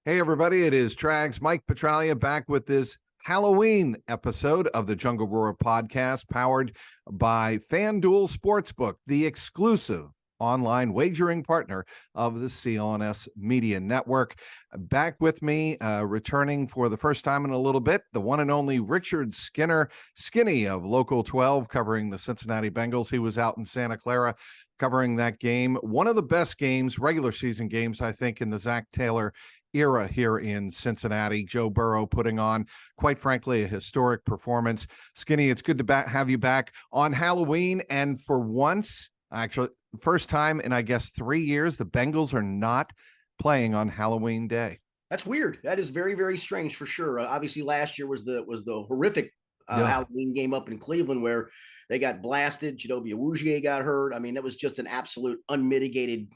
Hey, everybody, it is Trags, Mike Petralia, back with this Halloween episode of the JungleRoar podcast, powered by FanDuel Sportsbook, the exclusive online wagering partner of the CLNS Media Network. Back with me, returning for the first time in a little bit, the one and only Richard Skinner, Skinny of Local12, covering the Cincinnati Bengals. He was out in Santa Clara covering that game. One of the best games, regular season games, I think, in the Zac Taylor era here in Cincinnati. Joe Burrow putting on, quite frankly, a historic performance. Skinny, it's good to have you back on Halloween. And for once, actually, first time in, I guess, 3 years, the Bengals are not playing on Halloween Day. That's weird. That is very, very strange for sure. Obviously, last year was the horrific Halloween game up in Cleveland where they got blasted. Chidobe Awuzie got hurt. I mean, that was just an absolute unmitigated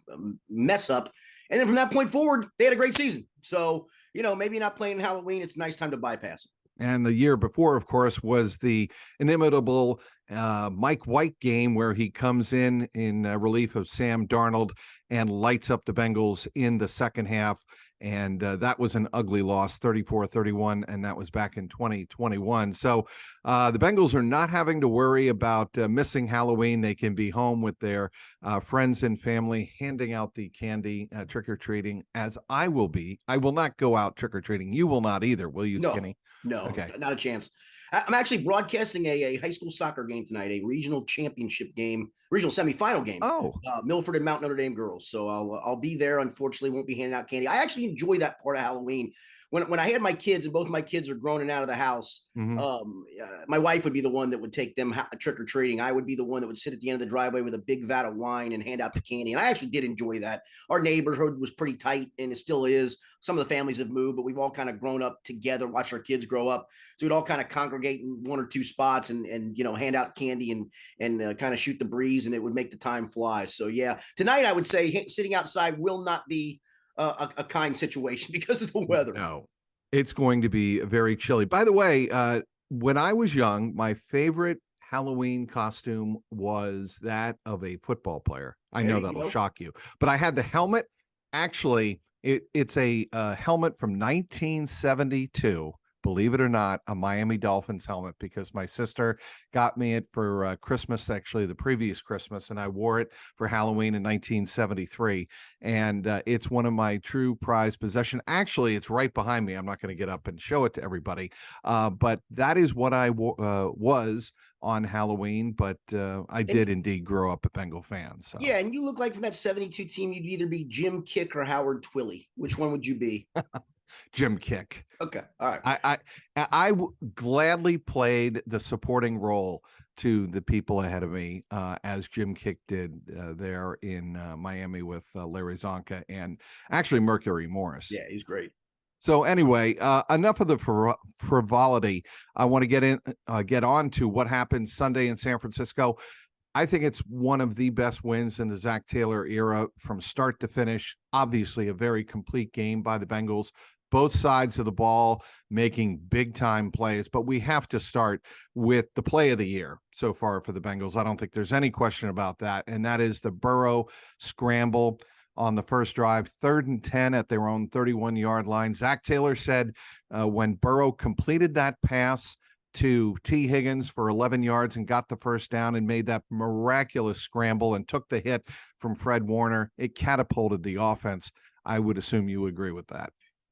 mess up. And then from that point forward, they had a great season. So, maybe not playing Halloween. It's a nice time to bypass it. And the year before, of course, was the inimitable Mike White game where he comes in relief of Sam Darnold and lights up the Bengals in the second half. And that was an ugly loss, 34-31, and that was back in 2021. So the Bengals are not having to worry about missing Halloween. They can be home with their friends and family, handing out the candy, trick-or-treating, as I will be. I will not go out trick-or-treating. You will not either, will you, Skinny? No, okay. Not a chance. I'm actually broadcasting a high school soccer game tonight, a regional championship game, regional semifinal game. Milford and Mount Notre Dame girls. So I'll be there. Unfortunately, won't be handing out candy. I actually enjoy that part of Halloween. When I had my kids and both my kids are grown and out of the house, my wife would be the one that would take them trick or treating. I would be the one that would sit at the end of the driveway with a big vat of wine and hand out the candy. And I actually did enjoy that. Our neighborhood was pretty tight, and it still is. Some of the families have moved, but we've all kind of grown up together, watched our kids grow up. So we'd all kind of congregate in one or two spots and hand out candy and kind of shoot the breeze, and it would make the time fly. So yeah, tonight I would say sitting outside will not be a kind situation because of the weather. No, it's going to be very chilly. By the way, when I was young, my favorite Halloween costume was that of a football player. I know that'll shock you, but I had the helmet. Actually, it's a helmet from 1972. Believe it or not, a Miami Dolphins helmet, because my sister got me it for Christmas, actually the previous Christmas, and I wore it for Halloween in 1973. And it's one of my true prized possession. Actually, it's right behind me. I'm not going to get up and show it to everybody, but that is what I was on Halloween. But I did indeed grow up a Bengal fan. So yeah, and you look like from that 72 team, you'd either be Jim Kick or Howard Twilley. Which one would you be? Jim Kick. Okay. All right. I gladly played the supporting role to the people ahead of me, as Jim Kick did there in Miami with Larry Zonka and actually Mercury Morris. Yeah, he's great. So anyway, enough of the frivolity. I want to get on to what happened Sunday in San Francisco. I think it's one of the best wins in the Zac Taylor era from start to finish. Obviously, a very complete game by the Bengals. Both sides of the ball making big-time plays, but we have to start with the play of the year so far for the Bengals. I don't think there's any question about that, and that is the Burrow scramble on the first drive, 3rd and 10 at their own 31-yard line. Zac Taylor said when Burrow completed that pass to T. Higgins for 11 yards and got the first down and made that miraculous scramble and took the hit from Fred Warner, it catapulted the offense. I would assume you agree with that.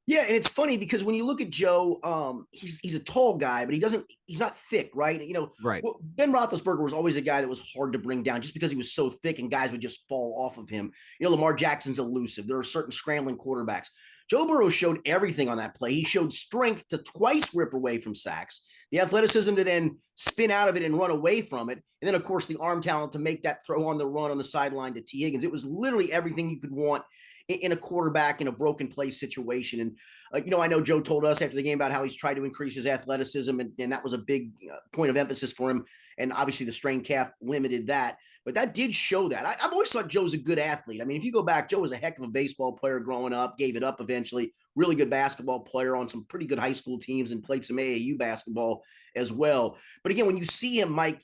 Yeah, and it's funny because when you look at Joe, he's a tall guy, but he's not thick, right? Right. Ben Roethlisberger was always a guy that was hard to bring down just because he was so thick and guys would just fall off of him. Lamar Jackson's elusive. There are certain scrambling quarterbacks. Joe Burrow showed everything on that play. He showed strength to twice rip away from sacks, the athleticism to then spin out of it and run away from it, and then, of course, the arm talent to make that throw on the run on the sideline to T. Higgins. It was literally everything you could want in a quarterback in a broken play situation. And, I know Joe told us after the game about how he's tried to increase his athleticism, and that was a big point of emphasis for him. And obviously the strained calf limited that, but that did show that. I've always thought Joe's a good athlete. I mean, if you go back, Joe was a heck of a baseball player growing up, gave it up eventually, really good basketball player on some pretty good high school teams and played some AAU basketball as well. But again, when you see him, Mike,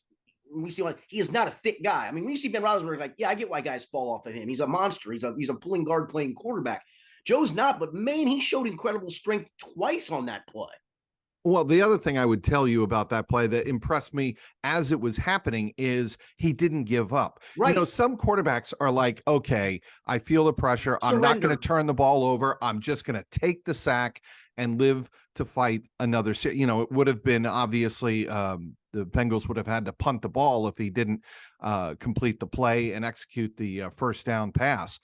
we see he is not a thick guy. I mean, when you see Ben Roethlisberger, like, yeah, I get why guys fall off of him. He's a monster. He's a pulling guard playing quarterback. Joe's not, but man, he showed incredible strength twice on that play. Well, the other thing I would tell you about that play that impressed me as it was happening is he didn't give up. Right. Some quarterbacks are like, okay, I feel the pressure. I'm not going to turn the ball over. I'm just going to take the sack and live to fight another. It would have been obviously the Bengals would have had to punt the ball if he didn't complete the play and execute the first down pass.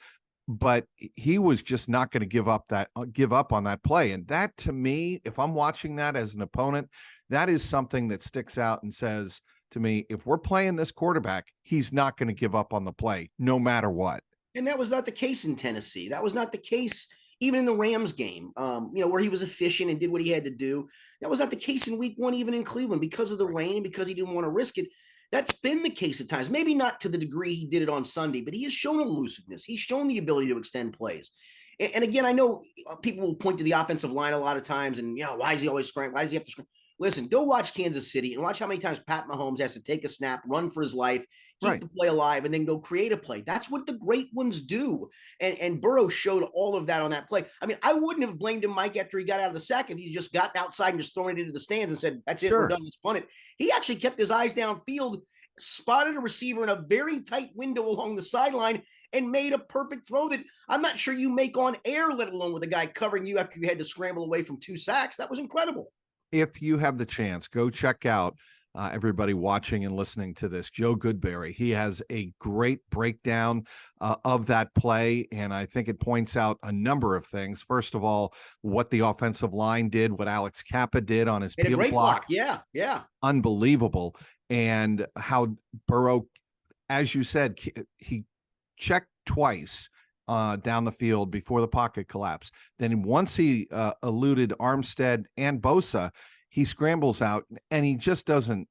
But he was just not going to give up on that play. And that, to me, if I'm watching that as an opponent, that is something that sticks out and says to me, if we're playing this quarterback, he's not going to give up on the play no matter what. And that was not the case in Tennessee. That was not the case even in the Rams game, where he was efficient and did what he had to do. That was not the case in week 1, even in Cleveland, because of the rain and because he didn't want to risk it. That's been the case at times, maybe not to the degree he did it on Sunday, but he has shown elusiveness. He's shown the ability to extend plays. And again, I know people will point to the offensive line a lot of times and, why is he always scrambling? Why does he have to scramble? Listen, go watch Kansas City and watch how many times Pat Mahomes has to take a snap, run for his life, keep the play alive, and then go create a play. That's what the great ones do. And Burrow showed all of that on that play. I mean, I wouldn't have blamed him, Mike, after he got out of the sack if he just got outside and just thrown it into the stands and said, that's it, we're done, let's punt it. He actually kept his eyes downfield, spotted a receiver in a very tight window along the sideline, and made a perfect throw that I'm not sure you make on air, let alone with a guy covering you after you had to scramble away from 2 sacks. That was incredible. If you have the chance, go check out everybody watching and listening to this, Joe Goodberry. He has a great breakdown of that play, and I think it points out a number of things. First of all, what the offensive line did, what Alex Kappa did on his peel block. Yeah. Unbelievable. And how Burrow, as you said, he checked twice down the field before the pocket collapsed. Then once he eluded Armstead and Bosa, he scrambles out and he just doesn't,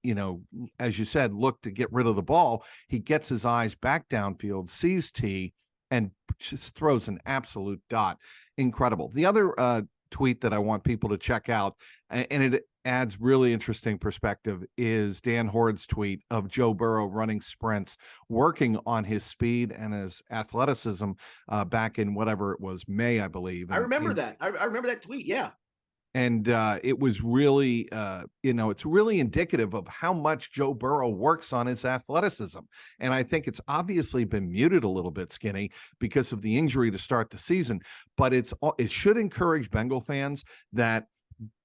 as you said, look to get rid of the ball. He gets his eyes back downfield, sees T, and just throws an absolute dot. Incredible. The other tweet that I want people to check out, and it adds really interesting perspective, is Dan Hord's tweet of Joe Burrow running sprints, working on his speed and his athleticism back in whatever it was, May, I believe. I remember that. I remember that tweet. Yeah. And it was really, it's really indicative of how much Joe Burrow works on his athleticism. And I think it's obviously been muted a little bit, Skinny, because of the injury to start the season. But it should encourage Bengal fans that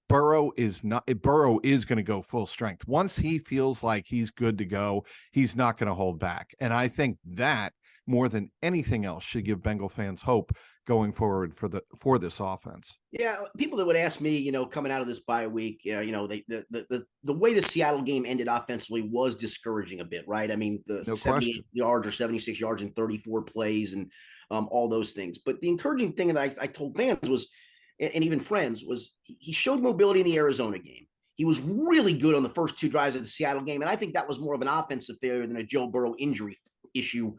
Burrow is going to go full strength. Once he feels like he's good to go, he's not going to hold back. And I think that more than anything else should give Bengal fans hope going forward for this offense. Yeah, people that would ask me, coming out of this bye week, the way the Seattle game ended offensively was discouraging a bit, right? I mean, the 78 yards or 76 yards in 34 plays and all those things. But the encouraging thing that I told fans was, and even friends, was he showed mobility in the Arizona game. He was really good on the first 2 drives of the Seattle game, and I think that was more of an offensive failure than a Joe Burrow injury issue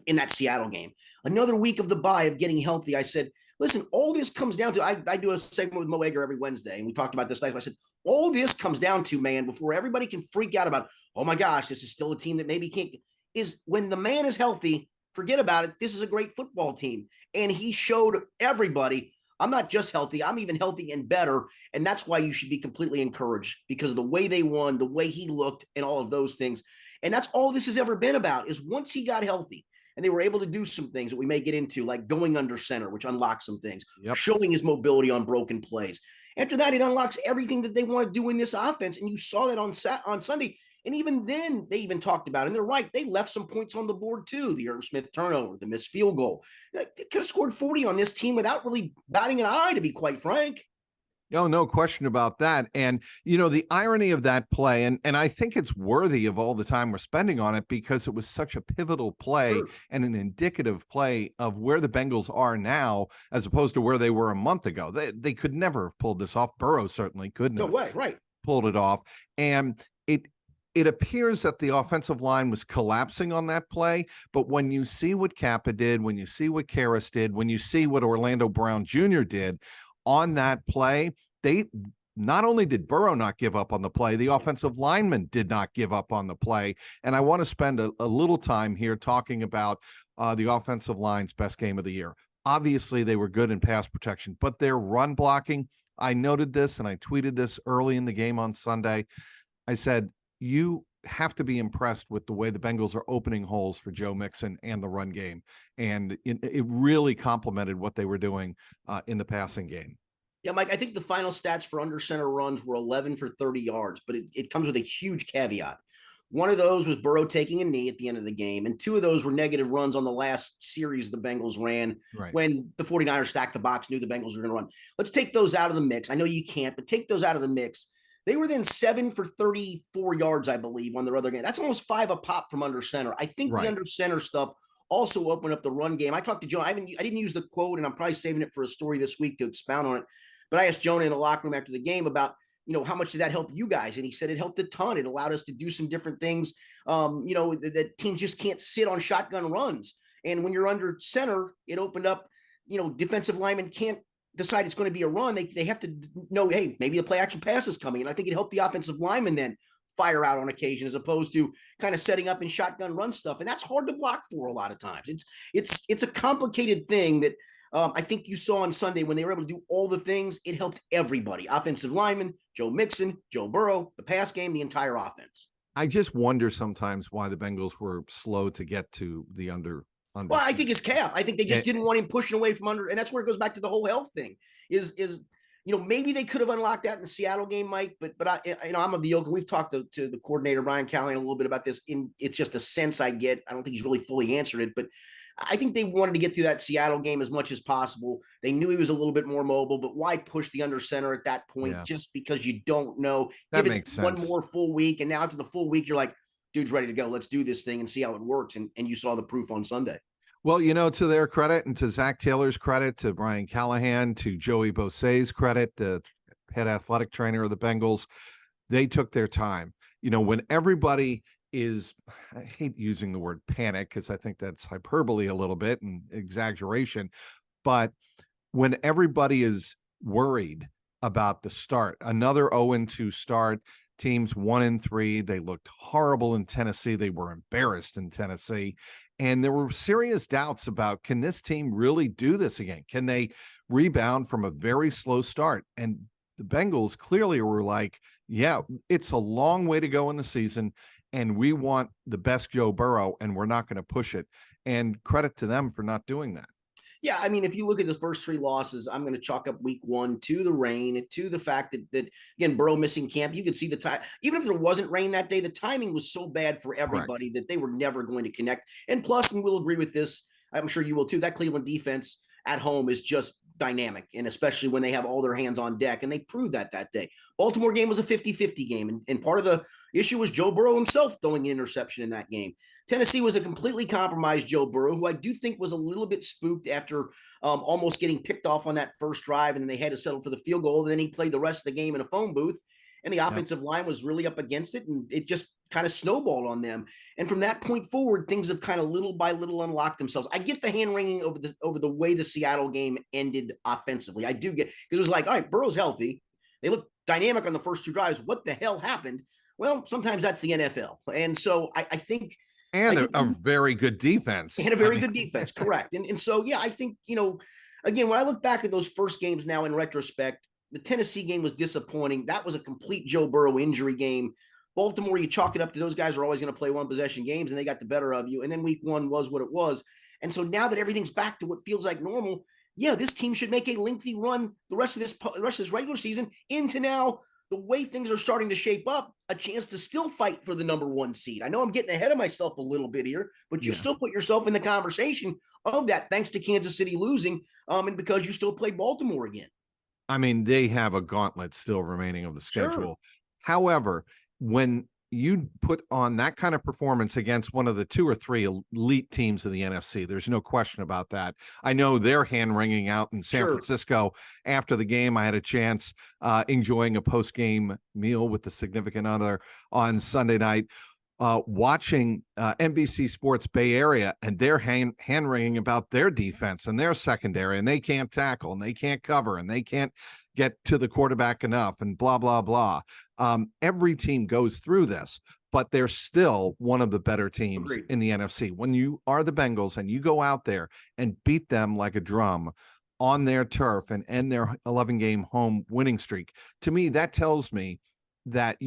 in that Seattle game. Another week of the bye of getting healthy. I said, listen, all this comes down to, I do a segment with Mo Egger every Wednesday, and we talked about this last. I said, all this comes down to, man, before everybody can freak out about, oh my gosh, this is still a team that maybe can't, is when the man is healthy, forget about it. This is a great football team. And he showed everybody, I'm not just healthy, I'm even healthy and better. And that's why you should be completely encouraged, because of the way they won, the way he looked, and all of those things. And that's all this has ever been about, is once he got healthy and they were able to do some things that we may get into, like going under center, which unlocks some things, showing his mobility on broken plays. After that, it unlocks everything that they want to do in this offense. And you saw that on Sunday. And even then, they even talked about it. And they're right. They left some points on the board, too. The Irv Smith turnover, the missed field goal. They could have scored 40 on this team without really batting an eye, to be quite frank. No question about that. And, the irony of that play, and I think it's worthy of all the time we're spending on it, because it was such a pivotal play and an indicative play of where the Bengals are now, as opposed to where they were a month ago. They could never have pulled this off. Burrow certainly couldn't have pulled it off. And it appears that the offensive line was collapsing on that play, but when you see what Kappa did, when you see what Karras did, when you see what Orlando Brown Jr. did on that play, they not only did Burrow not give up on the play, the offensive lineman did not give up on the play. And I want to spend a little time here talking about the offensive line's best game of the year. Obviously, they were good in pass protection, but their run blocking, I noted this and I tweeted this early in the game on Sunday. I said, you have to be impressed with the way the Bengals are opening holes for Joe Mixon and the run game. And it really complemented what they were doing in the passing game. Yeah, Mike, I think the final stats for under center runs were 11 for 30 yards, but it comes with a huge caveat. One of those was Burrow taking a knee at the end of the game, and two of those were negative runs on the last series the Bengals ran when the 49ers stacked the box, knew the Bengals were going to run. Let's take those out of the mix. I know you can't, but take those out of the mix. They were then 7 for 34 yards, I believe, on their other game. That's almost 5 a pop from under center. I think the under center stuff also opened up the run game. I talked to Joe. I didn't use the quote, and I'm probably saving it for a story this week to expound on it. But I asked Jonah in the locker room after the game about, how much did that help you guys? And he said it helped a ton. It allowed us to do some different things. That teams just can't sit on shotgun runs. And when you're under center, it opened up, defensive linemen can't decide it's going to be a run. They have to know, hey, maybe a play action pass is coming. And I think it helped the offensive linemen then fire out on occasion, as opposed to kind of setting up in shotgun run stuff. And that's hard to block for a lot of times. It's a complicated thing that I think you saw on Sunday when they were able to do all the things. It helped everybody: offensive linemen, Joe Mixon, Joe Burrow, the pass game, the entire offense. I just wonder sometimes why the Bengals were slow to get to the under. Well, I think it's calf. I think they just didn't want him pushing away from under, and that's where it goes back to the whole health thing. Is maybe they could have unlocked that in the Seattle game, Mike. But I'm of the yoke, and we've talked to the coordinator Brian Callahan a little bit about this. It's just a sense I get. I don't think he's really fully answered it, but I think they wanted to get through that Seattle game as much as possible. They knew he was a little bit more mobile, but why push the under center at that point? Yeah. Just because you don't know. That makes sense. One more full week, and now after the full week, you're like, dude's ready to go. Let's do this thing and see how it works. And you saw the proof on Sunday. Well, to their credit and to Zac Taylor's credit, to Brian Callahan, to Joey Bosa's credit, the head athletic trainer of the Bengals, they took their time. When everybody is, I hate using the word panic because I think that's hyperbole a little bit and exaggeration, but when everybody is worried about the start, another 0-2 start, teams 1-3, they looked horrible in Tennessee. They were embarrassed in Tennessee. And there were serious doubts about, can this team really do this again? Can they rebound from a very slow start? And the Bengals clearly were like, yeah, it's a long way to go in the season, and we want the best Joe Burrow, and we're not going to push it. And credit to them for not doing that. Yeah, I mean, if you look at the first 3 losses, I'm going to chalk up week 1 to the rain, to the fact that again, Burrow missing camp. You could see the time, even if there wasn't rain that day, the timing was so bad for everybody that they were never going to connect. And plus, and we'll agree with this, I'm sure you will too, that Cleveland defense at home is just dynamic, and especially when they have all their hands on deck, and they proved that day. Baltimore game was a 50-50 game, and part of the issue was Joe Burrow himself throwing an interception in that game. Tennessee was a completely compromised Joe Burrow, who I do think was a little bit spooked after almost getting picked off on that first drive, and then they had to settle for the field goal, and then he played the rest of the game in a phone booth, and the offensive line was really up against it, and it just kind of snowballed on them. And from that point forward, things have kind of little by little unlocked themselves. I get the hand wringing over the way the Seattle game ended offensively. I do get, because it was like, all right, Burrow's healthy. They look dynamic on the first 2 drives. What the hell happened? Well, sometimes that's the NFL. And so I think. And a very good defense. And a very good defense, correct. And so, yeah, I think, again, when I look back at those first games now in retrospect, the Tennessee game was disappointing. That was a complete Joe Burrow injury game. Baltimore, you chalk it up to those guys are always going to play one possession games, and they got the better of you. And then week 1 was what it was. And so now that everything's back to what feels like normal, yeah, this team should make a lengthy run the rest of this regular season into now the way things are starting to shape up, a chance to still fight for the number 1 seed. I know I'm getting ahead of myself a little bit here, but you still put yourself in the conversation of that thanks to Kansas City losing, and because you still play Baltimore again. I mean, they have a gauntlet still remaining of the schedule. Sure. However, when you put on that kind of performance against one of the 2 or 3 elite teams in the NFC, there's no question about that. I know they're hand-wringing out in San Francisco. After the game, I had a chance enjoying a post-game meal with the significant other on Sunday night, watching NBC Sports Bay Area, and they're hand-wringing about their defense and their secondary, and they can't tackle, and they can't cover, and they can't get to the quarterback enough, and blah, blah, blah. Every team goes through this, but they're still one of the better teams Agreed. in the NFC. When you are the Bengals and you go out there and beat them like a drum on their turf and end their 11-game home winning streak, to me, that tells me that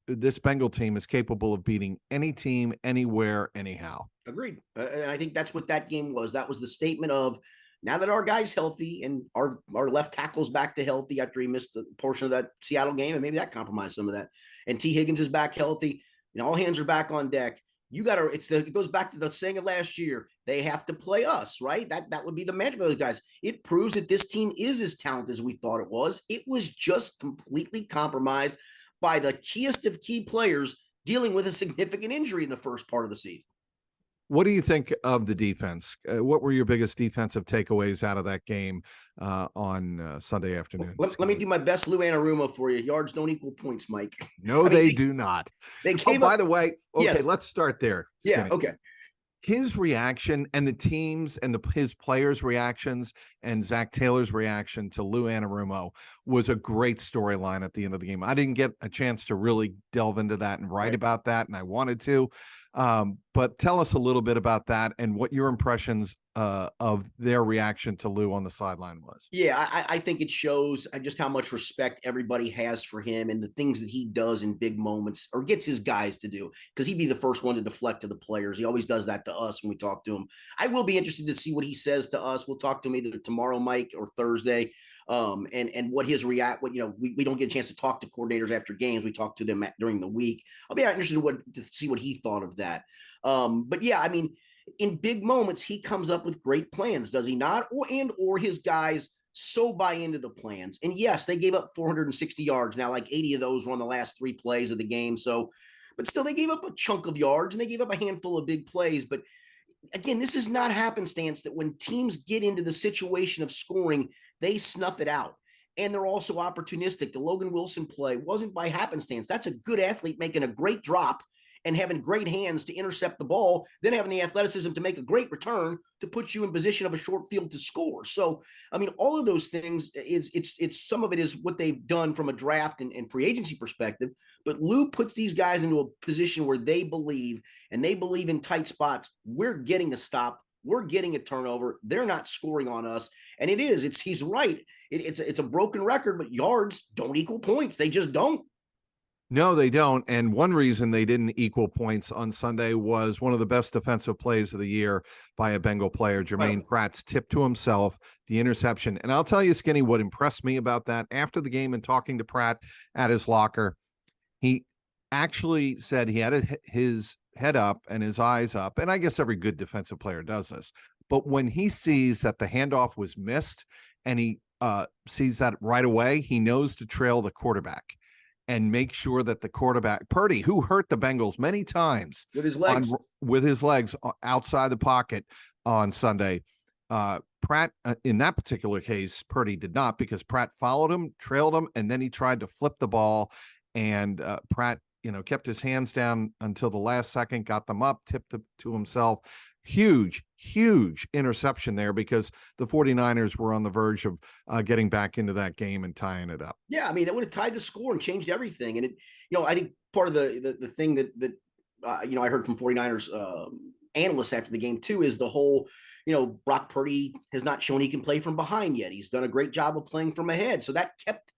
this Bengal team is capable of beating any team, anywhere, anyhow. Agreed. And I think that's what that game was. That was the statement of, now that our guy's healthy and our left tackle's back to healthy after he missed a portion of that Seattle game, and maybe that compromised some of that. And T. Higgins is back healthy, and all hands are back on deck. You got to. It goes back to the saying of last year. They have to play us, right? That would be the mantra for those guys. It proves that this team is as talented as we thought it was. It was just completely compromised by the keyest of key players dealing with a significant injury in the first part of the season. What do you think of the defense? What were your biggest defensive takeaways out of that game on Sunday afternoon? Let me do my best Lou Anarumo for you. Yards don't equal points, Mike. No, they do not. They came by the way, okay, yes. Let's start there. Skinny. Yeah, okay. His reaction and the teams and his players' reactions and Zac Taylor's reaction to Lou Anarumo was a great storyline at the end of the game. I didn't get a chance to really delve into that and write about that, and I wanted to. But tell us a little bit about that and what your impressions of their reaction to Lou on the sideline was. Yeah, I think it shows just how much respect everybody has for him and the things that he does in big moments or gets his guys to do, because he'd be the first one to deflect to the players. He always does that to us when we talk to him. I will be interested to see what he says to us. We'll talk to him either tomorrow, Mike, or Thursday. And what his we don't get a chance to talk to coordinators after games. We talk to them during the week. I'll be interested to see what he thought of that. But yeah, I mean, in big moments, he comes up with great plans, does he not? Or his guys so buy into the plans. And yes, they gave up 460 yards. Now, like 80 of those were on the last 3 plays of the game. So, but still, they gave up a chunk of yards and they gave up a handful of big plays. But again, this is not happenstance that when teams get into the situation of scoring, they snuff it out. And they're also opportunistic. The Logan Wilson play wasn't by happenstance. That's a good athlete making a great drop and having great hands to intercept the ball, then having the athleticism to make a great return to put you in position of a short field to score. So, I mean, all of those things it's some of it is what they've done from a draft and free agency perspective. But Lou puts these guys into a position where they believe in tight spots. We're getting a stop. We're getting a turnover. They're not scoring on us. And he's right. It's a broken record, but yards don't equal points. They just don't. No, they don't. And one reason they didn't equal points on Sunday was one of the best defensive plays of the year by a Bengal player, Jermaine Pratt's tip to himself, the interception. And I'll tell you, Skinny, what impressed me about that after the game and talking to Pratt at his locker, he actually said he had his head up and his eyes up. And I guess every good defensive player does this. But when he sees that the handoff was missed and he sees that right away, he knows to trail the quarterback and make sure that the quarterback, Purdy, who hurt the Bengals many times with his legs outside the pocket on Sunday. Pratt, in that particular case, Purdy did not, because Pratt followed him, trailed him, and then he tried to flip the ball. And Pratt, kept his hands down until the last second, got them up, tipped it to himself. Huge interception there, because the 49ers were on the verge of getting back into that game and tying it up. Yeah, I mean, it would have tied the score and changed everything. And I think part of the thing that I heard from 49ers analysts after the game too is the whole, Brock Purdy has not shown he can play from behind yet. He's done a great job of playing from ahead. So that kept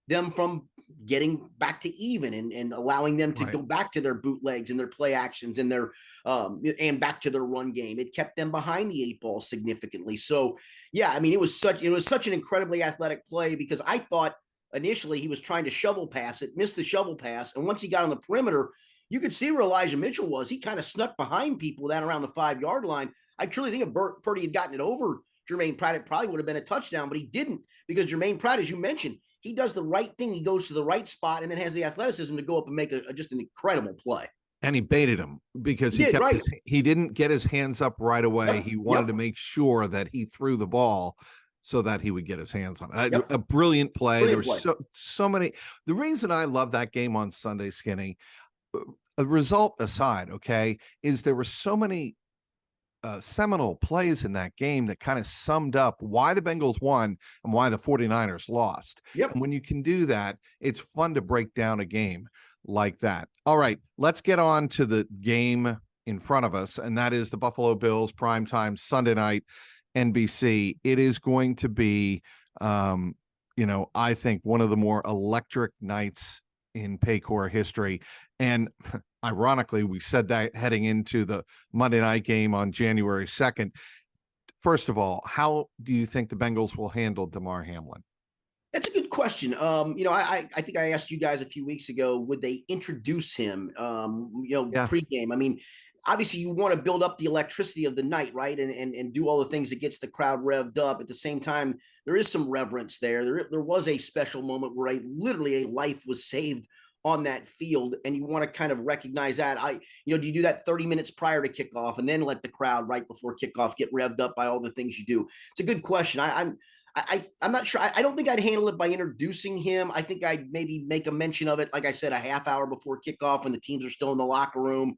them from getting back to even and allowing them to go back to their bootlegs and their play actions and their and back to their run game. It kept them behind the 8 ball significantly. So yeah, I mean, it was such an incredibly athletic play, because I thought initially he was trying to shovel pass it, missed the shovel pass. And once he got on the perimeter, you could see where Elijah Mitchell was. He kind of snuck behind people down around the 5-yard line. I truly think if Purdy had gotten it over Jermaine Pratt, it probably would have been a touchdown, but he didn't, because Jermaine Pratt, as you mentioned, he does the right thing. He goes to the right spot and then has the athleticism to go up and make just an incredible play. And he baited him, because he didn't get his hands up right away. He wanted to make sure that he threw the ball so that he would get his hands on it. A brilliant play. There were so many. The reason I love that game on Sunday, Skinny, a result aside, okay, is there were so many seminal plays in that game that kind of summed up why the Bengals won and why the 49ers lost. And when you can do that, it's fun to break down a game. like that. All right, let's get on to the game in front of us, and that is the Buffalo Bills primetime Sunday night, NBC. It is going to be, I think one of the more electric nights in Paycor history. And ironically, we said that heading into the Monday night game on January 2nd. First of all, how do you think the Bengals will handle Damar Hamlin? That's a good question. I think I asked you guys a few weeks ago, would they introduce him, pregame? I mean, obviously you want to build up the electricity of the night, right? And do all the things that gets the crowd revved up. At the same time, there is some reverence there. There was a special moment where literally a life was saved on that field, and you want to kind of recognize that. Do you do that 30 minutes prior to kickoff and then let the crowd right before kickoff get revved up by all the things you do? It's a good question. I'm not sure. I don't think I'd handle it by introducing him. I think I'd maybe make a mention of it, like I said, a half hour before kickoff when the teams are still in the locker room.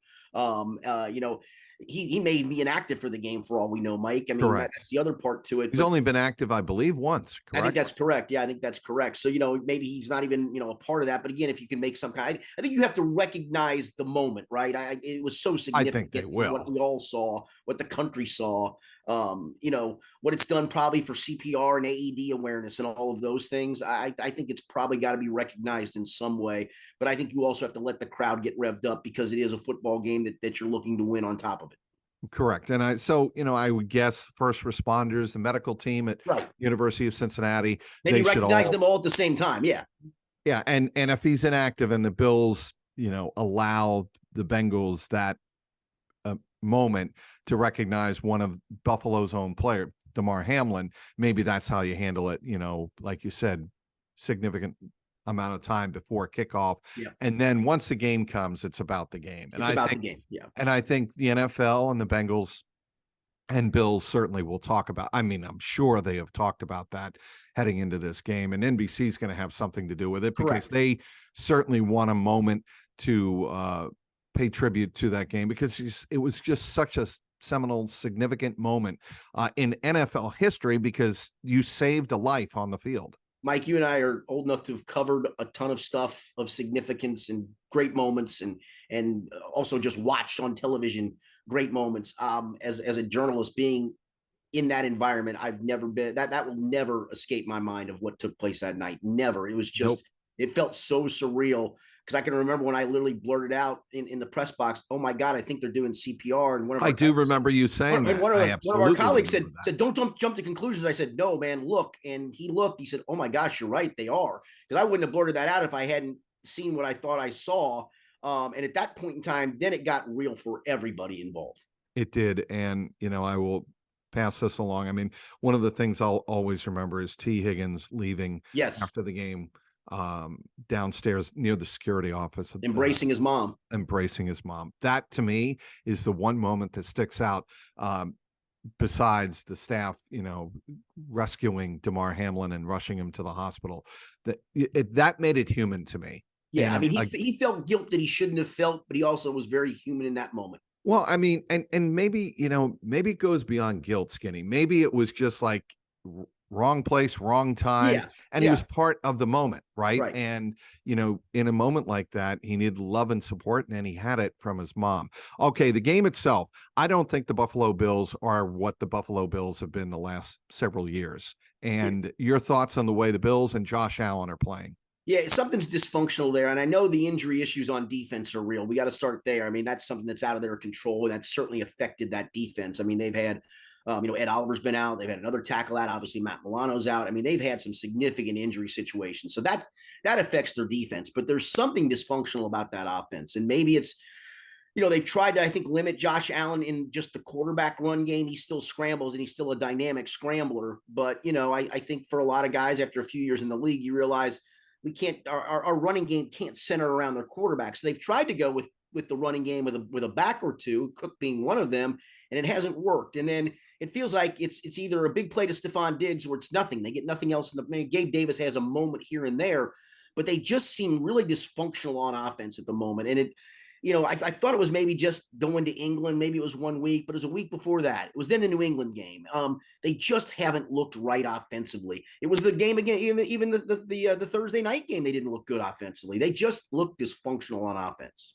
He may be inactive for the game for all we know, Mike. I mean, that's the other part to it. He's only been active, I believe, once. Correct? I think that's correct. Yeah, I think that's correct. So, maybe he's not even, a part of that. But again, if you can make some kind, I think you have to recognize the moment, right? It was so significant. I think they will. What we all saw, what the country saw, what it's done probably for CPR and AED awareness and all of those things. I think it's probably got to be recognized in some way. But I think you also have to let the crowd get revved up because it is a football game that you're looking to win on top of it. Correct. And I would guess first responders, the medical team at University of Cincinnati. Maybe recognize them all at the same time. Yeah. Yeah. And if he's inactive and the Bills, allow the Bengals that moment to recognize one of Buffalo's own player, Damar Hamlin, maybe that's how you handle it. Like you said, significant amount of time before kickoff. Yeah. And then once the game comes, it's about the game. And it's about the game. Yeah. And I think the NFL and the Bengals and Bills certainly will talk about, I'm sure they have talked about that heading into this game, and NBC is going to have something to do with it. Correct. Because they certainly want a moment to pay tribute to that game, because it was just such a seminal, significant moment in NFL history, because you saved a life on the field. Mike, you and I are old enough to have covered a ton of stuff of significance and great moments, and also just watched on television great moments. As a journalist, being in that environment, I've never been. That will never escape my mind of what took place that night. Never. It was just. Nope. It felt so surreal, because I can remember when I literally blurted out in the press box, "Oh my God, I think they're doing CPR." And I do remember you saying that. One of our colleagues said, "Don't jump to conclusions." I said, "No, man, look." And he looked. He said, "Oh my gosh, you're right. They are." Because I wouldn't have blurted that out if I hadn't seen what I thought I saw. And at that point in time, then it got real for everybody involved. It did, and I will pass this along. One of the things I'll always remember is T. Higgins leaving after the game. Downstairs near the security office, embracing his mom. That to me is the one moment that sticks out, besides the staff, rescuing Damar Hamlin and rushing him to the hospital. That made it human to me. Yeah. And he felt guilt that he shouldn't have felt, but he also was very human in that moment. Well, and maybe, maybe it goes beyond guilt, Skinny. Maybe it was just like wrong place, wrong time. And he was part of the moment, right? And, in a moment like that, he needed love and support, and he had it from his mom. Okay, the game itself, I don't think the Buffalo Bills are what the Buffalo Bills have been the last several years. And your thoughts on the way the Bills and Josh Allen are playing? Yeah, something's dysfunctional there. And I know the injury issues on defense are real. We got to start there. That's something that's out of their control, and that's certainly affected that defense. They've had Ed Oliver's been out. They've had another tackle out. Obviously, Matt Milano's out. They've had some significant injury situations. So that affects their defense. But there's something dysfunctional about that offense. And maybe it's, they've tried to, I think, limit Josh Allen in just the quarterback run game. He still scrambles, and he's still a dynamic scrambler. But, I think for a lot of guys after a few years in the league, you realize we can't, our running game can't center around their quarterback. So they've tried to go with the running game with a back or two, Cook being one of them, and it hasn't worked. And then it feels like it's either a big play to Stephon Diggs or it's nothing. They get nothing else. Gabe Davis has a moment here and there, but they just seem really dysfunctional on offense at the moment. And I thought it was maybe just going to England. Maybe it was 1 week, but it was a week before that. It was then the New England game. They just haven't looked right offensively. It was the game again, even the Thursday night game. They didn't look good offensively. They just looked dysfunctional on offense.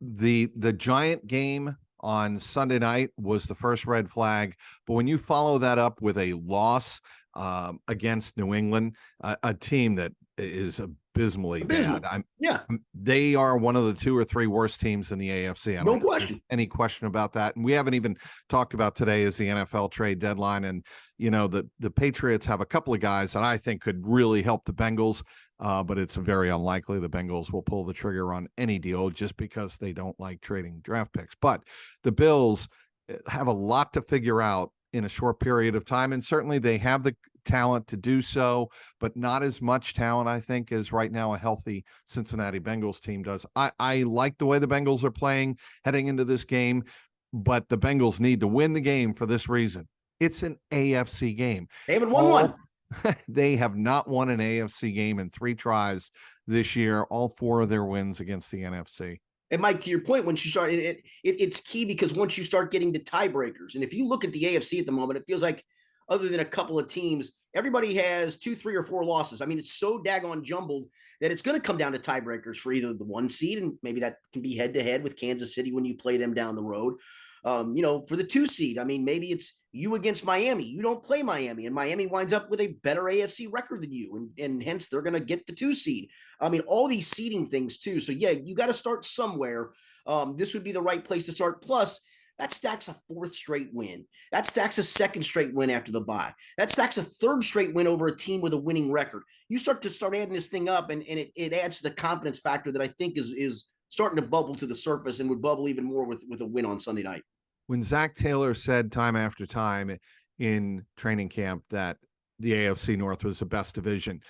The Giant game on Sunday night was the first red flag, but when you follow that up with a loss against New England, a team that is abysmally bad. They are one of the 2 or 3 worst teams in the AFC. No question. Any question about that. And we haven't even talked about today as the NFL trade deadline. And, the Patriots have a couple of guys that I think could really help the Bengals. But it's very unlikely the Bengals will pull the trigger on any deal just because they don't like trading draft picks. But the Bills have a lot to figure out in a short period of time. And certainly they have the talent to do so, but not as much talent, I think, as right now a healthy Cincinnati Bengals team does. I like the way the Bengals are playing heading into this game, but the Bengals need to win the game for this reason. It's an AFC game. They haven't won one. They have not won an AFC game in 3 tries this year, all 4 of their wins against the NFC. And Mike, to your point, once you start, it's key because once you start getting to tiebreakers, and if you look at the AFC at the moment, it feels like other than a couple of teams, everybody has 2, 3, or 4 losses. I mean, it's so daggone jumbled that it's going to come down to tiebreakers for either the 1 seed, and maybe that can be head to head with Kansas City when you play them down the road. For the 2 seed, I mean, maybe it's you against Miami. You don't play Miami, and Miami winds up with a better AFC record than you, and hence they're going to get the 2 seed. I mean, all these seeding things too. So yeah, you got to start somewhere. This would be the right place to start. Plus, that stacks a 4th straight win. That stacks a 2nd straight win after the bye. That stacks a 3rd straight win over a team with a winning record. You start adding this thing up, and it adds to the confidence factor that I think is starting to bubble to the surface and would bubble even more with a win on Sunday night. When Zac Taylor said time after time in training camp that the AFC North was the best division,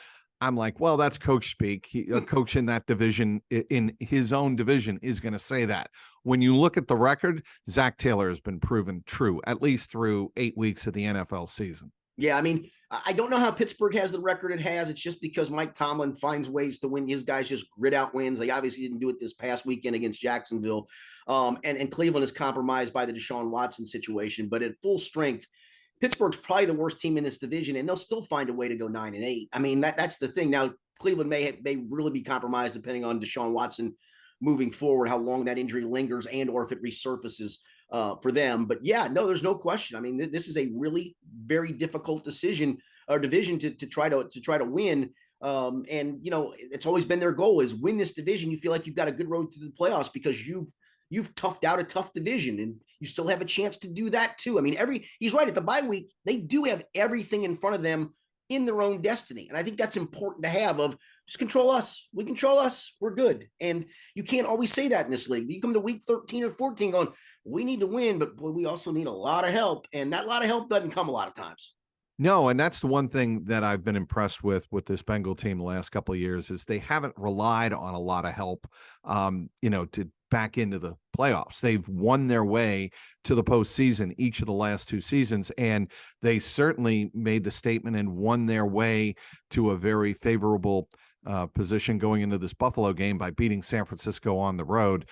I'm like, well, that's coach speak. A coach in that division, in his own division, is going to say that. When you look at the record, Zac Taylor has been proven true, at least through 8 weeks of the NFL season. Yeah, I mean, I don't know how Pittsburgh has the record it has. It's just because Mike Tomlin finds ways to win. His guys just grit out wins. They obviously didn't do it this past weekend against Jacksonville. And Cleveland is compromised by the Deshaun Watson situation. But at full strength, Pittsburgh's probably the worst team in this division, and they'll still find a way to go 9-8. I mean, that's the thing. Now, Cleveland may really be compromised depending on Deshaun Watson moving forward, how long that injury lingers and or if it resurfaces for them. But yeah, no, there's no question. I mean, this is a really very difficult division to try to win. And it's always been their goal is win this division. You feel like you've got a good road to the playoffs because you've toughed out a tough division, and you still have a chance to do that too. I mean, he's right, at the bye week, they do have everything in front of them in their own destiny. And I think that's important to have of just control us. We control us. We're good. And you can't always say that in this league. You come to week 13 or 14 going, we need to win, but boy, we also need a lot of help. And that lot of help doesn't come a lot of times. No, and that's the one thing that I've been impressed with this Bengal team the last couple of years is they haven't relied on a lot of help, to back into the playoffs. They've won their way to the postseason each of the last 2 seasons, and they certainly made the statement and won their way to a very favorable position going into this Buffalo game by beating San Francisco on the road.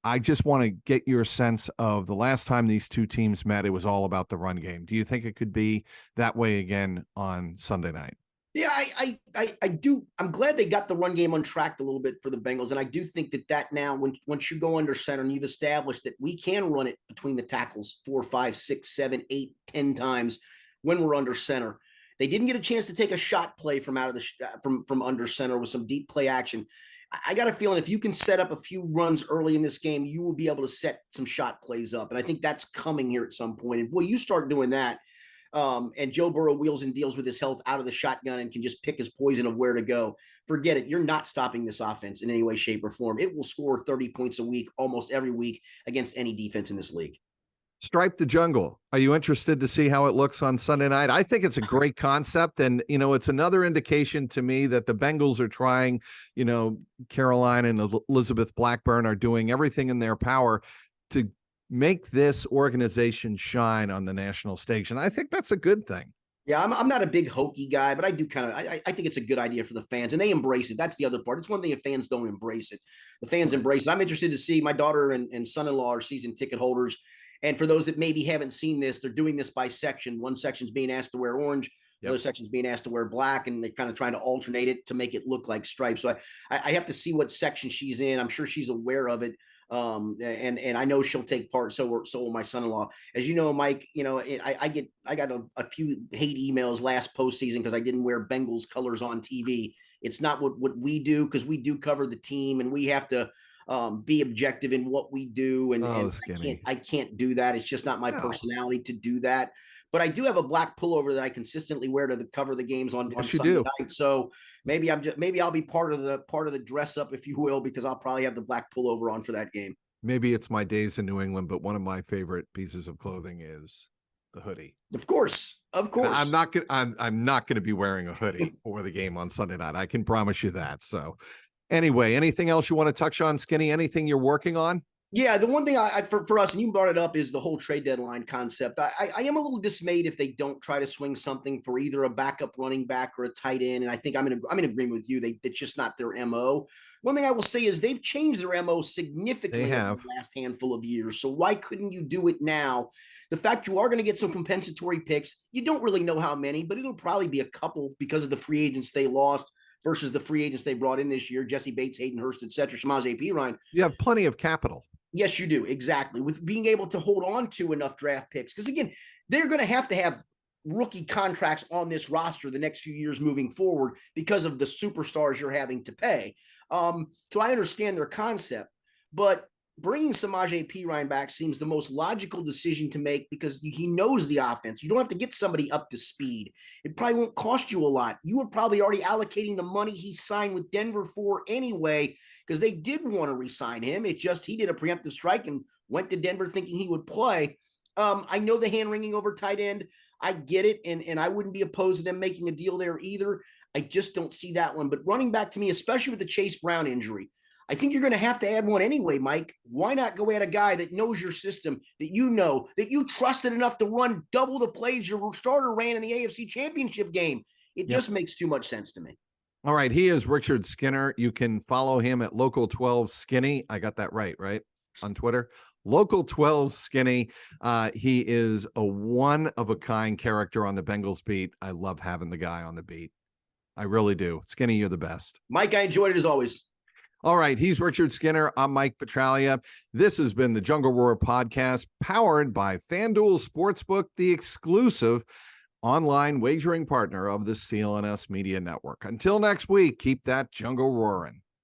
I just want to get your sense of the last time these 2 teams met, it was all about the run game. Do you think it could be that way again on Sunday night? Yeah, I do. I'm glad they got the run game untracked a little bit for the Bengals. And I do think that now, once you go under center and you've established that we can run it between the tackles 4, 5, 6, 7, 8, 10 times when we're under center. They didn't get a chance to take a shot play from out of the from under center with some deep play action. I got a feeling if you can set up a few runs early in this game, you will be able to set some shot plays up. And I think that's coming here at some point. And boy, you start doing that. And Joe Burrow wheels and deals with his health out of the shotgun and can just pick his poison of where to go. Forget it. You're not stopping this offense in any way, shape, or form. It will score 30 points a week, almost every week against any defense in this league. Stripe the Jungle. Are you interested to see how it looks on Sunday night? I think it's a great concept. And, it's another indication to me that the Bengals are trying, Caroline and Elizabeth Blackburn are doing everything in their power to make this organization shine on the national stage. And I think that's a good thing. Yeah, I'm not a big hokey guy, but I do kind of I think it's a good idea for the fans, and they embrace it. That's the other part. It's one thing if fans don't embrace it. The fans Right. embrace it. I'm interested to see. My daughter and son-in-law are season ticket holders, and for those that maybe haven't seen this, they're doing this by section. One section's being asked to wear orange, Yep. another section's being asked to wear black, and they're kind of trying to alternate it to make it look like stripes. So I have to see what section she's in. I'm sure she's aware of it. And I know she'll take part. So will my son-in-law. As you know, Mike, I got a few hate emails last postseason because I didn't wear Bengals colors on TV. It's not what we do, because we do cover the team and we have to be objective in what we do. And Skinny. I can't do that. It's just not my personality to do that. But I do have a black pullover that I consistently wear to cover the games on Sunday night. So maybe I'll be part of the dress up, if you will, because I'll probably have the black pullover on for that game. Maybe it's my days in New England, but one of my favorite pieces of clothing is the hoodie. Of course. I'm not gonna be wearing a hoodie for the game on Sunday night. I can promise you that. So anyway, anything else you want to touch on, Skinny? Anything you're working on? Yeah, the one thing for us, and you brought it up, is the whole trade deadline concept. I am a little dismayed if they don't try to swing something for either a backup running back or a tight end. And I think I'm in agreement with you. It's just not their MO. One thing I will say is they've changed their MO significantly over the last handful of years. So why couldn't you do it now? The fact you are going to get some compensatory picks, you don't really know how many, but it'll probably be a couple because of the free agents they lost versus the free agents they brought in this year: Jesse Bates, Hayden Hurst, etc. Samaje Perine. You have plenty of capital. Yes, you do. Exactly. With being able to hold on to enough draft picks. Because again, they're going to have rookie contracts on this roster the next few years moving forward because of the superstars you're having to pay. So I understand their concept, but bringing Samaje Perine back seems the most logical decision to make because he knows the offense. You don't have to get somebody up to speed. It probably won't cost you a lot. You were probably already allocating the money he signed with Denver for anyway, because they did want to re-sign him. It's just he did a preemptive strike and went to Denver thinking he would play. I know the hand-wringing over tight end. I get it, and I wouldn't be opposed to them making a deal there either. I just don't see that one. But running back, to me, especially with the Chase Brown injury, I think you're going to have to add one anyway, Mike. Why not go at a guy that knows your system, that you trusted enough to run double the plays your starter ran in the AFC Championship game? It just makes too much sense to me. All right. He is Richard Skinner. You can follow him at Local12 Skinny. I got that right? On Twitter. Local12 Skinny. He is a one-of-a-kind character on the Bengals beat. I love having the guy on the beat. I really do. Skinny, you're the best. Mike, I enjoyed it as always. All right. He's Richard Skinner. I'm Mike Petralia. This has been the Jungle Roar podcast, powered by FanDuel Sportsbook, the exclusive online wagering partner of the CLNS Media Network. Until next week, keep that jungle roaring.